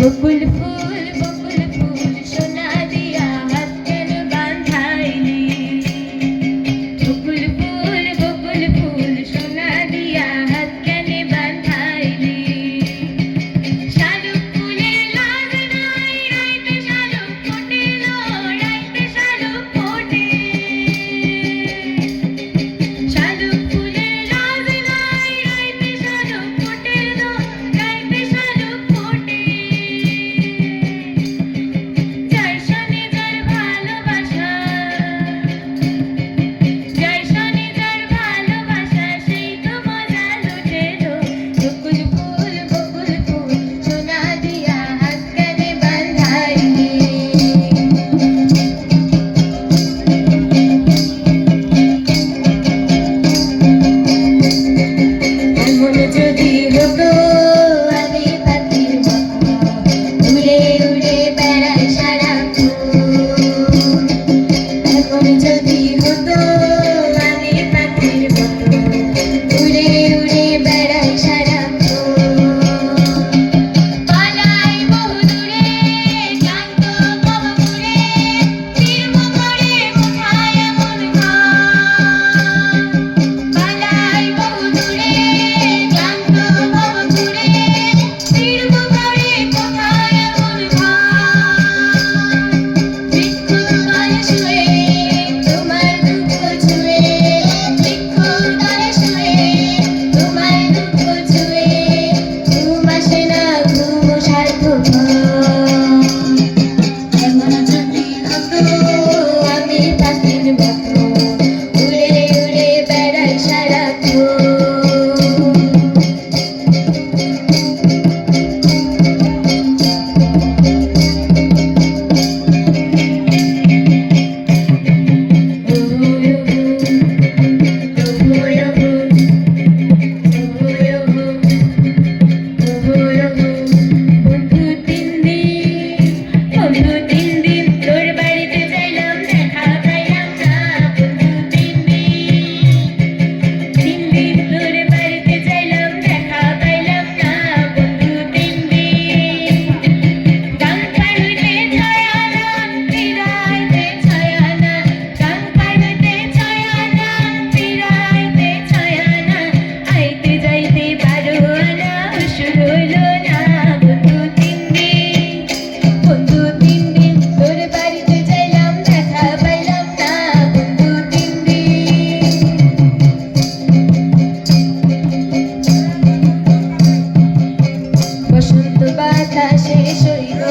বকুল ফুল সোনা দিয়া হাত কেন বাঁধাইলি বকুল ফুল সোনা দিয়া হাত কেন বাঁধাইলি শালুক ফুলের লাজ নাই রাইতে শালুক ফোটেল রাইতে শালুক ফোটে শালুক ফুলের লাজ নাই রাইতে শালুক ফোটেল রাইতে শালুক ফোটে যার সনে যার ভালোবাসা সেই তো মজা লুটেলো বকুল ফুল সোনা দিয়া হাত কানে বাঁধাইলি এমন যদি হতো আমি পাখির মতো উড়ে উড়ে বেড়াই সারাক্ষণ এমন যদি হতো আমি পাখির মতো উড়ে উড়ে বেড়াই সারাক্ষণ পালাই বহুদূরে ক্লান্ত ভবঘুরে ফিরব করে কোথায় এমন ঘর পালাই বহুদূরে ক্লান্ত ভবঘুরে ফিরব করে কোথায় এমন ঘর বৃক্ষতলে শুয়ে তোমার দুঃখ ছুঁয়ে বৃক্ষতলে শুয়ে তোমার দুঃখ ছুঁয়ে ঘুম আসে না ঘুম সার্থকর এমন যদি হতো আমি পাখির মতো উড়ে উড়ে বেড়াই সারাক্ষণ বন্ধু তিন দিন তোর বাড়িতে যাইলাম দেখা পাইলাম না বন্ধু তিন দিন তোর বাড়িতে যাইলাম দেখা পাইলাম না বন্ধু তিন দিন গাং পার হইতে ছয় আনা ফিরাইতে ছয় আনা গাং পার হইতে ছয় আনা ফিরাইতে ছয় আনা আইতে যাইতে 12 আনা হুশুর হইল না বন্ধু তিন দিন তোর বাড়িতে যাইলাম দেখা পাইলাম না বন্ধু তিন দিন বসন্ত বাতাসে সইল